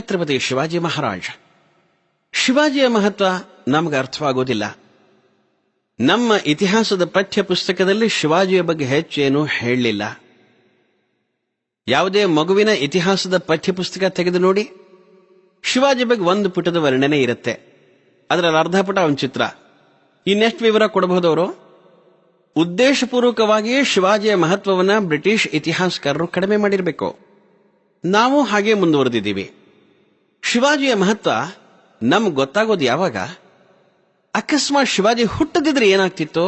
ಛತ್ರಪತಿ ಶಿವಾಜಿ ಮಹಾರಾಜ್. ಶಿವಾಜಿಯ ಮಹತ್ವ ನಮಗೆ ಅರ್ಥವಾಗೋದಿಲ್ಲ. ನಮ್ಮ ಇತಿಹಾಸದ ಪಠ್ಯ ಪುಸ್ತಕದಲ್ಲಿ ಶಿವಾಜಿಯ ಬಗ್ಗೆ ಹೆಚ್ಚೇನೂ ಹೇಳಲಿಲ್ಲ. ಯಾವುದೇ ಮಗುವಿನ ಇತಿಹಾಸದ ಪಠ್ಯ ಪುಸ್ತಕ ತೆಗೆದು ನೋಡಿ, ಶಿವಾಜಿ ಬಗ್ಗೆ ಒಂದು ಪುಟದ ವರ್ಣನೆ ಇರುತ್ತೆ. ಅದರಲ್ಲಿ ಅರ್ಧ ಪುಟ ಅವನ ಚಿತ್ರ. ಇನ್ನೆಷ್ಟು ವಿವರ ಕೊಡಬಹುದವರು? ಉದ್ದೇಶಪೂರ್ವಕವಾಗಿಯೇ ಶಿವಾಜಿಯ ಮಹತ್ವವನ್ನ ಬ್ರಿಟಿಷ್ ಇತಿಹಾಸಕಾರರು ಕಡಿಮೆ ಮಾಡಿರಬೇಕು. ನಾವು ಹಾಗೆ ಮುಂದುವರೆದಿದ್ದೀವಿ. ಶಿವಾಜಿಯ ಮಹತ್ವ ನಮ್ಗೆ ಗೊತ್ತಾಗೋದು ಯಾವಾಗ? ಅಕಸ್ಮಾತ್ ಶಿವಾಜಿ ಹುಟ್ಟದಿದ್ರೆ ಏನಾಗ್ತಿತ್ತು?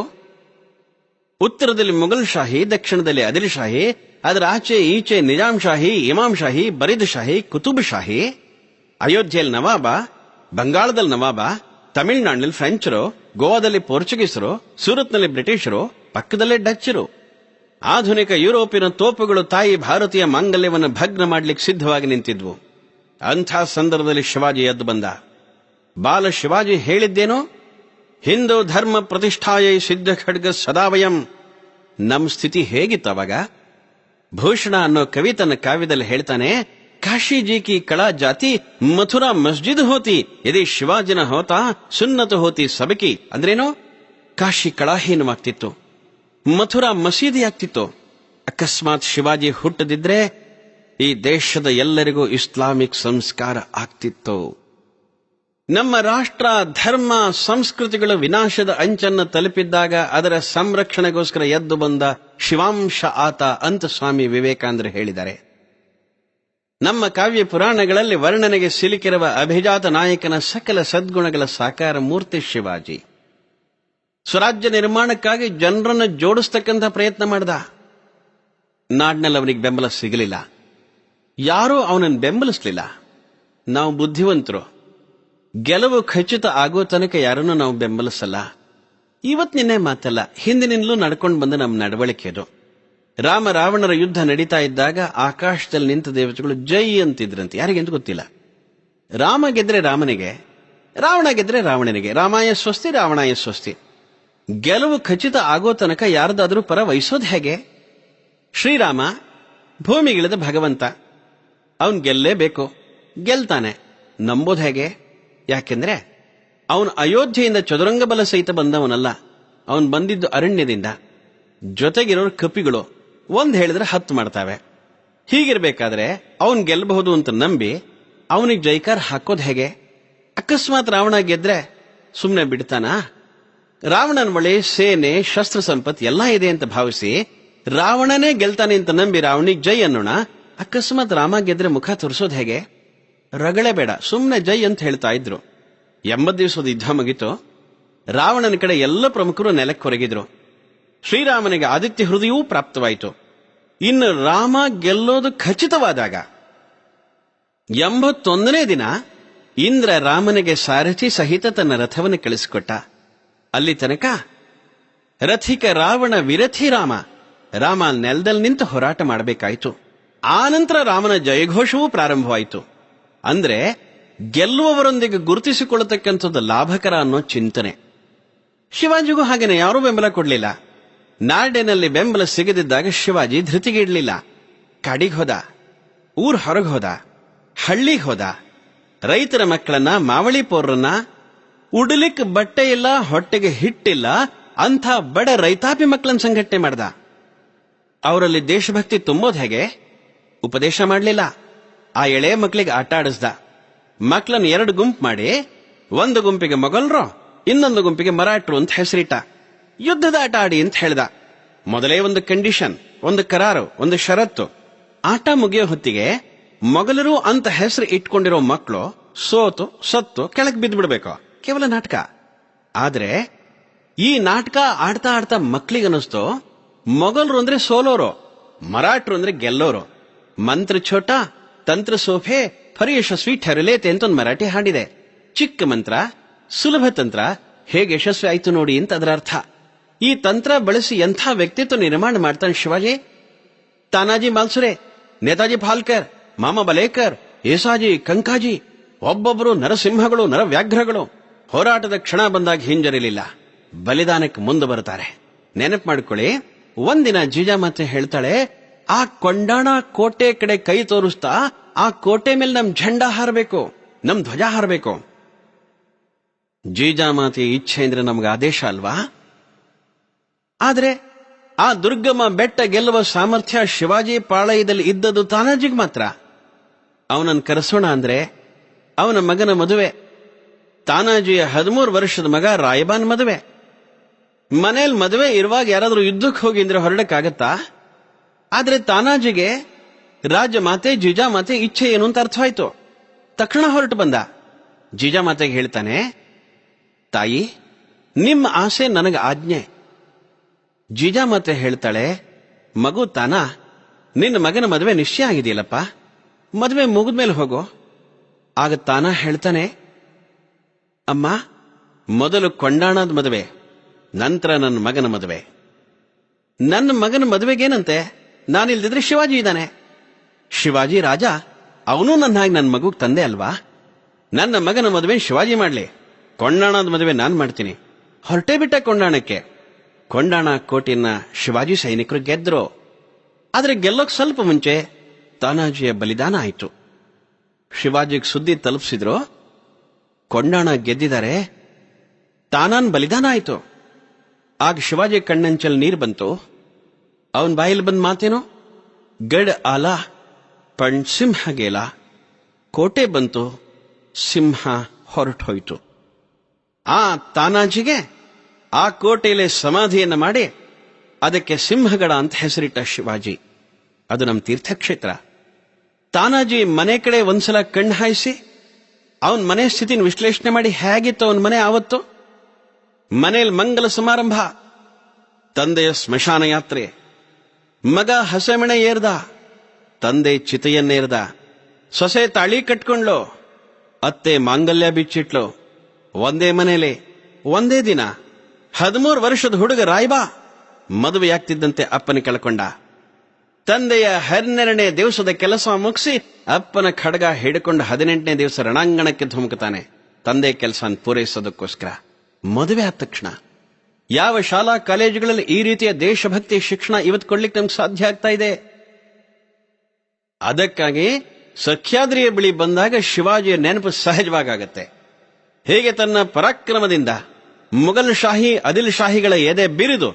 ಉತ್ತರದಲ್ಲಿ ಮುಘಲ್ ಶಾಹಿ, ದಕ್ಷಿಣದಲ್ಲಿ ಆದಿಲ್ ಶಾಹಿ, ಅದರ ಆಚೆ ಈಚೆ ನಿಜಾಂ ಶಾಹಿ, ಇಮಾಮ್ ಶಾಹಿ, ಬರೀದ್ ಶಾಹಿ, ಕುತುಬ್ ಶಾಹಿ, ಅಯೋಧ್ಯೆಯಲ್ಲಿ ನವಾಬ, ಬಂಗಾಳದಲ್ಲಿ ನವಾಬ, ತಮಿಳುನಾಡಿನಲ್ಲಿ ಫ್ರೆಂಚರು, ಗೋವಾದಲ್ಲಿ ಪೋರ್ಚುಗೀಸರು, ಸೂರತ್ನಲ್ಲಿ ಬ್ರಿಟಿಷರು, ಪಕ್ಕದಲ್ಲೇ ಡಚ್ಚರು. ಆಧುನಿಕ ಯುರೋಪಿನ ತೋಪುಗಳು ತಾಯಿ ಭಾರತೀಯ ಮಾಂಗಲ್ಯವನ್ನು ಭಗ್ನ ಮಾಡಲಿಕ್ಕೆ ಸಿದ್ಧವಾಗಿ ನಿಂತಿದ್ವು. ಅಂಥ ಸಂದರ್ಭದಲ್ಲಿ ಶಿವಾಜಿ ಎದ್ದು ಬಂದ. ಬಾಲ ಶಿವಾಜಿ ಹೇಳಿದ್ದೇನೋ, ಹಿಂದೂ ಧರ್ಮ ಪ್ರತಿಷ್ಠಾಯೈ ಸಿದ್ಧ ಖಡ್ಗ ಸದಾವಯಂ. ನಮ್ಮ ಸ್ಥಿತಿ ಹೇಗಿತ್ತು ಅವಾಗ? ಭೂಷಣ ಅನ್ನೋ ಕವಿ ತನ್ನ ಕಾವ್ಯದಲ್ಲಿ ಹೇಳ್ತಾನೆ, ಕಾಶಿಜಿ ಕಿ ಕಳಾ ಜಾತಿ ಮಥುರಾ ಮಸ್ಜಿದ್ ಹೋತಿ ಯದಿ ಶಿವಾಜಿನ ಹೋತಾ ಸುನ್ನತ ಹೋತಿ ಸಬಕಿ. ಅಂದ್ರೇನು? ಕಾಶಿ ಕಳಾಹೀನವಾಗ್ತಿತ್ತು, ಮಥುರಾ ಮಸೀದಿ ಆಗ್ತಿತ್ತು. ಅಕಸ್ಮಾತ್ ಶಿವಾಜಿ ಹುಟ್ಟದಿದ್ರೆ ಈ ದೇಶದ ಎಲ್ಲರಿಗೂ ಇಸ್ಲಾಮಿಕ್ ಸಂಸ್ಕಾರ ಆಗ್ತಿತ್ತು. ನಮ್ಮ ರಾಷ್ಟ್ರ, ಧರ್ಮ, ಸಂಸ್ಕೃತಿಗಳು ವಿನಾಶದ ಅಂಚನ್ನು ತಲುಪಿದ್ದಾಗ ಅದರ ಸಂರಕ್ಷಣೆಗೋಸ್ಕರ ಎದ್ದು ಬಂದ ಶಿವಾಂಶ ಆತ ಅಂತ ಸ್ವಾಮಿ ವಿವೇಕಾನಂದರು ಹೇಳಿದ್ದಾರೆ. ನಮ್ಮ ಕಾವ್ಯ ಪುರಾಣಗಳಲ್ಲಿ ವರ್ಣನೆಗೆ ಸಿಲುಕಿರುವ ಅಭಿಜಾತ ನಾಯಕನ ಸಕಲ ಸದ್ಗುಣಗಳ ಸಾಕಾರ ಮೂರ್ತಿ ಶಿವಾಜಿ. ಸ್ವರಾಜ್ಯ ನಿರ್ಮಾಣಕ್ಕಾಗಿ ಜನರನ್ನು ಜೋಡಿಸ್ತಕ್ಕಂಥ ಪ್ರಯತ್ನ ಮಾಡಿದ. ನಾಡಿನಲ್ಲಿ ಅವನಿಗೆ ಬೆಂಬಲ ಸಿಗಲಿಲ್ಲ. ಯಾರೂ ಅವನನ್ನು ಬೆಂಬಲಿಸಲಿಲ್ಲ. ನಾವು ಬುದ್ಧಿವಂತರು. ಗೆಲುವು ಖಚಿತ ಆಗೋ ತನಕ ಯಾರನ್ನೂ ನಾವು ಬೆಂಬಲಿಸಲ್ಲ. ಇವತ್ ನಿನ್ನೆ ಮಾತಲ್ಲ, ಹಿಂದಿನಿಂದಲೂ ನಡ್ಕೊಂಡು ಬಂದ ನಮ್ಮ ನಡವಳಿಕೆ ಅದು. ರಾಮ ರಾವಣರ ಯುದ್ಧ ನಡೀತಾ ಇದ್ದಾಗ ಆಕಾಶದಲ್ಲಿ ನಿಂತ ದೇವತೆಗಳು ಜೈ ಅಂತಿದ್ರಂತೆ. ಯಾರಿಗೆಂತ ಗೊತ್ತಿಲ್ಲ. ರಾಮ ಗೆದ್ರೆ ರಾಮನಿಗೆ, ರಾವಣ ಗೆದ್ರೆ ರಾವಣನಿಗೆ. ರಾಮಾಯ ಸ್ವಸ್ತಿ, ರಾವಣಾಯ ಸ್ವಸ್ತಿ. ಗೆಲುವು ಖಚಿತ ಆಗೋ ತನಕ ಯಾರದಾದ್ರೂ ಪರ ವಹಿಸೋದು ಹೇಗೆ? ಶ್ರೀರಾಮ ಭೂಮಿಗಿಳಿದ ಭಗವಂತ, ಅವನ್ ಗೆಲ್ಲೇಬೇಕು, ಗೆಲ್ತಾನೆ. ನಂಬೋದು ಹೇಗೆ? ಯಾಕೆಂದ್ರೆ ಅವನು ಅಯೋಧ್ಯೆಯಿಂದ ಚದುರಂಗ ಬಲ ಸಹಿತ ಬಂದವನಲ್ಲ. ಅವನು ಬಂದಿದ್ದು ಅರಣ್ಯದಿಂದ. ಜೊತೆಗಿರೋರು ಕಪಿಗಳು, ಒಂದ್ ಹೇಳಿದ್ರೆ 10 ಮಾಡ್ತಾವೆ. ಹೀಗಿರ್ಬೇಕಾದ್ರೆ ಅವನ್ ಗೆಲ್ಲಬಹುದು ಅಂತ ನಂಬಿ ಅವನಿಗೆ ಜೈಕಾರ ಹಾಕೋದು ಹೇಗೆ? ಅಕಸ್ಮಾತ್ ರಾವಣ ಗೆದ್ರೆ ಸುಮ್ಮನೆ ಬಿಡ್ತಾನ? ರಾವಣನ ಬಳಿ ಸೇನೆ, ಶಸ್ತ್ರ ಸಂಪತ್ತು ಎಲ್ಲ ಇದೆ ಅಂತ ಭಾವಿಸಿ ರಾವಣನೇ ಗೆಲ್ತಾನೆ ಅಂತ ನಂಬಿ ರಾವಣಿಗೆ ಜೈ ಅನ್ನೋಣ. ಅಕಸ್ಮಾತ್ ರಾಮ ಗೆದ್ರೆ ಮುಖ ತೋರಿಸೋದು ಹೇಗೆ? ರಗಳೆ ಬೇಡ, ಸುಮ್ಮನೆ ಜೈ ಅಂತ ಹೇಳ್ತಾ ಇದ್ರು. 80 ದಿವಸದ ಯುದ್ಧ ಮುಗಿತು. ರಾವಣನ ಕಡೆ ಎಲ್ಲ ಪ್ರಮುಖರು ನೆಲಕ್ಕೆ ಹೊರಗಿದ್ರು. ಶ್ರೀರಾಮನಿಗೆ ಆದಿತ್ಯ ಹೃದಯವೂ ಪ್ರಾಪ್ತವಾಯಿತು. ಇನ್ನು ರಾಮ ಗೆಲ್ಲೋದು ಖಚಿತವಾದಾಗ 81ನೇ ದಿನ ಇಂದ್ರ ರಾಮನಿಗೆ ಸಾರಥಿ ಸಹಿತ ತನ್ನ ರಥವನ್ನು ಕಳಿಸಿಕೊಟ್ಟ. ಅಲ್ಲಿ ತನಕ ರಥಿಕ ರಾವಣ ವಿರಥಿ ರಾಮ. ರಾಮ ನೆಲದಲ್ಲಿ ನಿಂತು ಹೋರಾಟ ಮಾಡಬೇಕಾಯಿತು. ಆನಂತರ ರಾಮನ ಜಯಘೋಷವೂ ಪ್ರಾರಂಭವಾಯಿತು. ಅಂದ್ರೆ ಗೆಲ್ಲುವವರೊಂದಿಗೆ ಗುರುತಿಸಿಕೊಳ್ಳತಕ್ಕಂಥದ್ದು ಲಾಭಕರ ಅನ್ನೋ ಚಿಂತನೆ. ಶಿವಾಜಿಗೂ ಹಾಗೇನೆ ಯಾರೂ ಬೆಂಬಲ ಕೊಡಲಿಲ್ಲ. ನಾಡಿನಲ್ಲಿ ಬೆಂಬಲ ಸಿಗದಿದ್ದಾಗ ಶಿವಾಜಿ ಧೃತಿಗೆ ಇಡಲಿಲ್ಲ. ಕಾಡಿಗೆ ಹೋದ, ಊರ್ ಹೊರಗೆ ಹೋದ, ಹಳ್ಳಿಗೆ ಹೋದ. ರೈತರ ಮಕ್ಕಳನ್ನ, ಮಾವಳಿ ಪೋರ್ರನ್ನ, ಉಡಲಿಕ್ಕೆ ಬಟ್ಟೆ ಇಲ್ಲ, ಹೊಟ್ಟೆಗೆ ಹಿಟ್ಟಿಲ್ಲ ಅಂಥ ಬಡ ರೈತಾಪಿ ಮಕ್ಕಳನ್ನ ಸಂಘಟನೆ ಮಾಡ್ದ. ಅವರಲ್ಲಿ ದೇಶಭಕ್ತಿ ತುಂಬೋದು ಹೇಗೆ? ಉಪದೇಶ ಮಾಡಲಿಲ್ಲ. ಆ ಎಳೆ ಮಕ್ಕಳಿಗೆ ಆಟ ಆಡಿಸ್ದ. ಮಕ್ಕಳನ್ನು 2 ಗುಂಪು ಮಾಡಿ, ಒಂದು ಗುಂಪಿಗೆ ಮೊಘಲರು, ಇನ್ನೊಂದು ಗುಂಪಿಗೆ ಮರಾಠರು ಅಂತ ಹೆಸರಿಟ್ಟ. ಯುದ್ಧದ ಆಟ ಆಡಿ ಅಂತ ಹೇಳ್ದ. ಮೊದಲೇ ಒಂದು ಕಂಡೀಷನ್, ಒಂದು ಕರಾರು, ಒಂದು ಷರತ್ತು. ಆಟ ಮುಗಿಯೋ ಹೊತ್ತಿಗೆ ಮೊಘಲರು ಅಂತ ಹೆಸರು ಇಟ್ಕೊಂಡಿರೋ ಮಕ್ಕಳು ಸೋತು ಸತ್ತು ಕೆಳಗೆ ಬಿದ್ದು ಬಿಡ್ಬೇಕು. ಕೇವಲ ನಾಟಕ. ಆದ್ರೆ ಈ ನಾಟಕ ಆಡ್ತಾ ಆಡ್ತಾ ಮಕ್ಕಳಿಗನ್ನಿಸ್ತು, ಮೊಘಲರು ಅಂದ್ರೆ ಸೋಲೋರು, ಮರಾಠರು ಅಂದ್ರೆ ಗೆಲ್ಲೋರು. ಮಂತ್ರ ಛೋಟ, ತಂತ್ರ ಸೋಫೆ, ಫರಿ ಯಶಸ್ವಿ ಠರಲೇತೆ ಅಂತ ಒಂದು ಮರಾಠಿ ಹಾಡಿದೆ. ಚಿಕ್ಕ ಮಂತ್ರ, ಸುಲಭ ತಂತ್ರ, ಹೇಗೆ ಯಶಸ್ವಿ ಆಯ್ತು ನೋಡಿ ಅಂತ ಅದರ ಅರ್ಥ. ಈ ತಂತ್ರ ಬಳಸಿ ಎಂಥ ವ್ಯಕ್ತಿತ್ವ ನಿರ್ಮಾಣ ಮಾಡ್ತಾನೆ ಶಿವಾಜಿ. ತಾನಾಜಿ ಮಾಲ್ಸುರೆ, ನೇತಾಜಿ ಫಾಲ್ಕರ್, ಮಾಮ ಬಲೇಕರ್, ಏಸಾಜಿ, ಕಂಕಾಜಿ, ಒಬ್ಬೊಬ್ಬರು ನರಸಿಂಹಗಳು, ನರವ್ಯಾಘ್ರಗಳು. ಹೋರಾಟದ ಕ್ಷಣ ಬಂದಾಗ ಹಿಂಜರಿಲಿಲ್ಲ, ಬಲಿದಾನಕ್ಕೆ ಮುಂದೆ ಬರ್ತಾರೆ. ನೆನಪು ಮಾಡ್ಕೊಳ್ಳಿ, ಒಂದಿನ ಜೀಜಾಮಾತೆ ಹೇಳ್ತಾಳೆ, ಆ ಕೊಂಡಾಣ ಕೋಟೆ ಕಡೆ ಕೈ ತೋರಿಸ್ತಾ ಆ ಕೋಟೆ ಮೇಲೆ ನಮ್ ಝಂಡ ಹಾರಬೇಕು, ನಮ್ ಧ್ವಜ ಹಾರಬೇಕು. ಜೀಜಾಮಾತೆಯ ಇಚ್ಛೆ ಅಂದ್ರೆ ನಮ್ಗೆ ಆದೇಶ ಅಲ್ವಾ? ಆದ್ರೆ ಆ ದುರ್ಗಮ ಬೆಟ್ಟ ಗೆಲ್ಲುವ ಸಾಮರ್ಥ್ಯ ಶಿವಾಜಿ ಪಾಳಯದಲ್ಲಿ ಇದ್ದದ್ದು ತಾನಾಜಿಗೆ ಮಾತ್ರ. ಅವನನ್ನು ಕರೆಸೋಣ ಅಂದ್ರೆ ಅವನ ಮಗನ ಮದುವೆ, ತಾನಾಜಿಯ 13 ವರ್ಷದ ಮಗ ರಾಯಬಾನ್ ಮದುವೆ. ಮನೇಲಿ ಮದುವೆ ಇರುವಾಗ ಯಾರಾದ್ರೂ ಯುದ್ಧಕ್ಕೆ ಹೋಗಿ ಅಂದ್ರೆ ಹೊರಡಕ್ಕಾಗತ್ತಾ? ಆದ್ರೆ ತಾನಾಜಿಗೆ ರಾಜಮಾತೆ ಜೀಜಾಮಾತೆ ಇಚ್ಛೆ ಏನು ಅಂತ ಅರ್ಥವಾಯ್ತು. ತಕ್ಷಣ ಹೊರಟು ಬಂದ. ಜೀಜಾಮಾತೆಗೆ ಹೇಳ್ತಾನೆ, ತಾಯಿ, ನಿಮ್ಮ ಆಸೆ ನನಗೆ ಆಜ್ಞೆ. ಜೀಜಾಮಾತೆ ಹೇಳ್ತಾಳೆ, ಮಗು ತಾನಾ, ನಿನ್ನ ಮಗನ ಮದುವೆ ನಿಶ್ಚಯ ಆಗಿದೆಯಲ್ಲಪ್ಪ, ಮದುವೆ ಮುಗಿದ್ಮೇಲೆ ಹೋಗೋ. ಆಗ ತಾನ ಹೇಳ್ತಾನೆ, ಅಮ್ಮ, ಮೊದಲು ಕೊಂಡಾಣದ ಮದುವೆ, ನಂತರ ನನ್ನ ಮಗನ ಮದುವೆ. ನನ್ನ ಮಗನ ಮದುವೆಗೇನಂತೆ? ನಾನಿಲ್ದಿದ್ರೆ ಶಿವಾಜಿ ಇದ್ದಾನೆ. ಶಿವಾಜಿ ರಾಜ, ಅವನು ನನ್ನ ಹಾಗೆ ನನ್ನ ಮಗುಗ್ ತಂದೆ ಅಲ್ವಾ? ನನ್ನ ಮಗನ ಮದುವೆ ಶಿವಾಜಿ ಮಾಡ್ಲಿ, ಕೊಂಡಾಣದ ಮದುವೆ ನಾನ್ ಮಾಡ್ತೀನಿ. ಹೊರಟೇ ಬಿಟ್ಟ ಕೊಂಡಾಣಕ್ಕೆ. ಕೊಂಡಾಣ ಕೋಟೆಯನ್ನ ಶಿವಾಜಿ ಸೈನಿಕರು ಗೆದ್ರು. ಆದ್ರೆ ಗೆಲ್ಲೋಕ್ ಸ್ವಲ್ಪ ಮುಂಚೆ ತಾನಾಜಿಯ ಬಲಿದಾನ ಆಯಿತು. ಶಿವಾಜಿಗೆ ಸುದ್ದಿ ತಲುಪಿಸಿದ್ರು, ಕೊಂಡಾಣ ಗೆದ್ದಿದ್ದಾರೆ, ತಾನಾನ್ ಬಲಿದಾನ ಆಯಿತು. ಆಗ ಶಿವಾಜಿ ಕಣ್ಣಂಚಲ್ ನೀರು ಬಂತು. ಅವನ್ ಬಾಯಲ್ಲಿ ಬಂದ ಮಾತೇನು? ಗಡ್ ಆಲ ಪಣ್ ಸಿಂಹ ಗೇಲ. ಕೋಟೆ ಬಂತು, ಸಿಂಹ ಹೊರಟೋಯ್ತು. ಆ ತಾನಾಜಿಗೆ ಆ ಕೋಟೆಯಲ್ಲಿ ಸಮಾಧಿಯನ್ನ ಮಾಡಿ ಅದಕ್ಕೆ ಸಿಂಹಗಡ ಅಂತ ಹೆಸರಿಟ್ಟ ಶಿವಾಜಿ. ಅದು ನಮ್ಮ ತೀರ್ಥಕ್ಷೇತ್ರ. ತಾನಾಜಿ ಮನೆ ಕಡೆ ಒಂದ್ಸಲ ಕಣ್ಣು ಹಾಯಿಸಿ ಅವನ್ ಮನೆ ಸ್ಥಿತಿನ ವಿಶ್ಲೇಷಣೆ ಮಾಡಿ ಹೇಗಿತ್ತು ಅವನ ಮನೆ ಆವತ್ತು. ಮನೇಲಿ ಮಂಗಲ ಸಮಾರಂಭ, ತಂದೆಯ ಸ್ಮಶಾನ ಯಾತ್ರೆ, ಮಗ ಹಸೆಮಣೆ ಏರ್ದ, ತಂದೆ ಚಿತೆಯನ್ನೇರ್ದ, ಸೊಸೆ ತಾಳಿ ಕಟ್ಕೊಂಡ್ಲು, ಅತ್ತೆ ಮಾಂಗಲ್ಯ ಬಿಚ್ಚಿಟ್ಲು. ಒಂದೇ ಮನೇಲಿ ಒಂದೇ ದಿನ 13 ವರ್ಷದ ಹುಡುಗ ರಾಯ್ಬಾ ಮದುವೆಯಾಗ್ತಿದ್ದಂತೆ ಅಪ್ಪನ ಕಳ್ಕೊಂಡ. ತಂದೆಯ 12ನೇ ದಿವಸದ ಕೆಲಸ ಮುಗಿಸಿ ಅಪ್ಪನ ಖಡ್ಗ ಹಿಡ್ಕೊಂಡು 18ನೇ ದಿವಸ ರಣಾಂಗಣಕ್ಕೆ ಧುಮುಕುತ್ತಾನೆ, ತಂದೆ ಕೆಲಸ ಪೂರೈಸೋದಕ್ಕೋಸ್ಕರ. ಮದುವೆ ಆದ ತಕ್ಷಣ ಯಾವ ಶಾಲಾ ಕಾಲೇಜುಗಳಲ್ಲಿ ಈ ರೀತಿಯ ದೇಶಭಕ್ತಿ ಶಿಕ್ಷಣ ಇವತ್ತು ಕೊಡ್ಲಿಕ್ಕೆ ನಮ್ಗೆ ಸಾಧ್ಯ ಆಗ್ತಾ ಇದೆ? ಅದಕ್ಕಾಗಿ ಸಖ್ಯಾದ್ರಿಯ ಬಳಿ ಬಂದಾಗ ಶಿವಾಜಿಯ ನೆನಪು ಸಹಜವಾಗತ್ತೆ. ಹೇಗೆ ತನ್ನ ಪರಾಕ್ರಮದಿಂದ ಮುಘಲ್ ಶಾಹಿ ಆದಿಲ್ ಶಾಹಿಗಳ ಎದೆ ಬಿರಿದು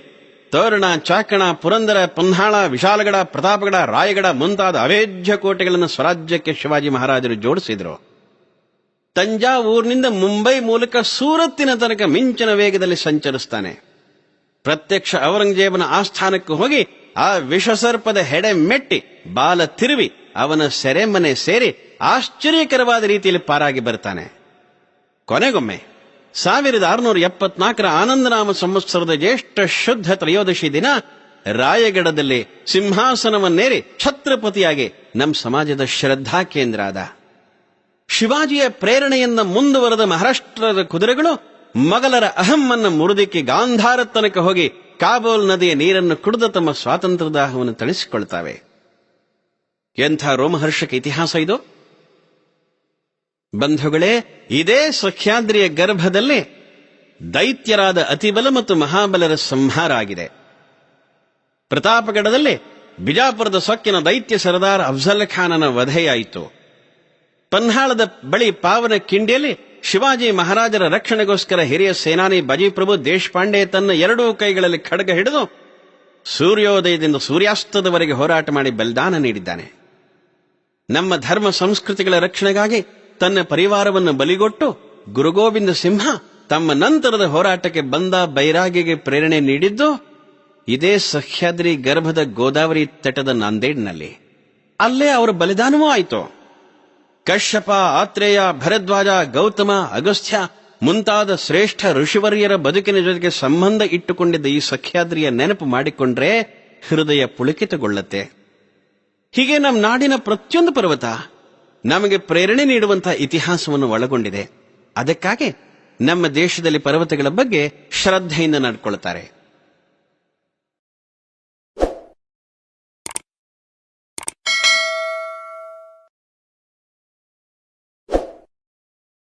ತೋರಣ, ಚಾಕಣ, ಪುರಂದರ, ಪನ್ಹಾಳ, ವಿಶಾಲಗಡ, ಪ್ರತಾಪಗಡ, ರಾಯಗಡ ಮುಂತಾದ ಅವೇಜ್ಯ ಕೋಟೆಗಳನ್ನು ಸ್ವರಾಜ್ಯಕ್ಕೆ ಶಿವಾಜಿ ಮಹಾರಾಜರು ಜೋಡಿಸಿದ್ರು. ತಂಜಾವೂರಿನಿಂದ ಮುಂಬೈ ಮೂಲಕ ಸೂರತ್ತಿನ ತನಕ ಮಿಂಚಿನ ವೇಗದಲ್ಲಿ ಸಂಚರಿಸ್ತಾನೆ. ಪ್ರತ್ಯಕ್ಷ ಔರಂಗಜೇಬನ ಆಸ್ಥಾನಕ್ಕೆ ಹೋಗಿ ಆ ವಿಷಸರ್ಪದ ಹೆಡೆ ಮೆಟ್ಟಿ ಬಾಲ ತಿರುವಿ ಅವನ ಸೆರೆಮನೆ ಸೇರಿ ಆಶ್ಚರ್ಯಕರವಾದ ರೀತಿಯಲ್ಲಿ ಪಾರಾಗಿ ಬರ್ತಾನೆ. ಕೊನೆಗೊಮ್ಮೆ 1674 ಆನಂದನಾಮ ಸಂವತ್ಸರದ ಜ್ಯೇಷ್ಠ ಶುದ್ಧ ತ್ರಯೋದಶಿ ದಿನ ರಾಯಗಢದಲ್ಲಿ ಸಿಂಹಾಸನವನ್ನೇರಿ ಛತ್ರಪತಿಯಾಗಿ ನಮ್ಮ ಸಮಾಜದ ಶ್ರದ್ಧಾ ಕೇಂದ್ರ ಆದ. ಶಿವಾಜಿಯ ಪ್ರೇರಣೆಯಿಂದ ಮುಂದುವರೆದ ಮಹಾರಾಷ್ಟ್ರದ ಕುದುರೆಗಳು ಮೊಘಲರ ಅಹಮ್ಮನ್ನ ಮುರಿದಿಕ್ಕಿ ಗಾಂಧಾರ ತನಕ ಹೋಗಿ ಕಾಬೂಲ್ ನದಿಯ ನೀರನ್ನು ಕುಡಿದು ತಮ್ಮ ಸ್ವಾತಂತ್ರ್ಯ ದಾಹವನ್ನು ತಣಿಸಿಕೊಳ್ತಾವೆ. ಎಂಥ ರೋಮಹರ್ಷಕ ಇತಿಹಾಸ ಇದು ಬಂಧುಗಳೇ. ಇದೇ ಸಖ್ಯಾದ್ರಿಯ ಗರ್ಭದಲ್ಲಿ ದೈತ್ಯರಾದ ಅತಿಬಲ ಮತ್ತು ಮಹಾಬಲರ ಸಂಹಾರ ಆಗಿದೆ. ಪ್ರತಾಪಗಢದಲ್ಲಿ ಬಿಜಾಪುರದ ಸೊಕ್ಕಿನ ದೈತ್ಯ ಸರದಾರ್ ಅಫ್ಜಲ್ ಖಾನನ ವಧೆಯಾಯಿತು. ಪನ್ಹಾಳದ ಬಳಿ ಪಾವನ ಕಿಂಡಿಯಲ್ಲಿ ಶಿವಾಜಿ ಮಹಾರಾಜರ ರಕ್ಷಣೆಗೋಸ್ಕರ ಹಿರಿಯ ಸೇನಾನಿ ಬಜಿಪ್ರಭು ದೇಶಪಾಂಡೆ ತನ್ನ 2 ಕೈಗಳಲ್ಲಿ ಖಡ್ಗ ಹಿಡಿದು ಸೂರ್ಯೋದಯದಿಂದ ಸೂರ್ಯಾಸ್ತದವರೆಗೆ ಹೋರಾಟ ಮಾಡಿ ಬಲಿದಾನ ನೀಡಿದ್ದಾನೆ. ನಮ್ಮ ಧರ್ಮ ಸಂಸ್ಕೃತಿಗಳ ರಕ್ಷಣೆಗಾಗಿ ತನ್ನ ಪರಿವಾರವನ್ನು ಬಲಿಗೊಟ್ಟು ಗುರುಗೋವಿಂದ ಸಿಂಹ ತಮ್ಮ ನಂತರದ ಹೋರಾಟಕ್ಕೆ ಬಂದ ಬೈರಾಗಿಗೆ ಪ್ರೇರಣೆ ನೀಡಿದ್ದು ಇದೇ ಸಹ್ಯಾದ್ರಿ ಗರ್ಭದ ಗೋದಾವರಿ ತಟದ ನಾಂದೇಡ್ನಲ್ಲಿ. ಅಲ್ಲೇ ಅವರ ಬಲಿದಾನವೂ ಆಯಿತು. ಕಶ್ಯಪ, ಆತ್ರೇಯ, ಭರದ್ವಾಜ, ಗೌತಮ, ಅಗಸ್ತ್ಯ ಮುಂತಾದ ಶ್ರೇಷ್ಠ ಋಷಿವರ್ಯರ ಬದುಕಿನ ಜೊತೆಗೆ ಸಂಬಂಧ ಇಟ್ಟುಕೊಂಡಿದ್ದ ಈ ಸಖ್ಯಾದ್ರಿಯ ನೆನಪು ಮಾಡಿಕೊಂಡ್ರೆ ಹೃದಯ ಪುಳಕಿತಗೊಳ್ಳುತ್ತೆ. ಹೀಗೆ ನಮ್ಮ ನಾಡಿನ ಪ್ರತಿಯೊಂದು ಪರ್ವತ ನಮಗೆ ಪ್ರೇರಣೆ ನೀಡುವಂತಹ ಇತಿಹಾಸವನ್ನು ಒಳಗೊಂಡಿದೆ. ಅದಕ್ಕಾಗಿ ನಮ್ಮ ದೇಶದಲ್ಲಿ ಪರ್ವತಗಳ ಬಗ್ಗೆ ಶ್ರದ್ಧೆಯಿಂದ ನಡ್ಕೊಳ್ತಾರೆ.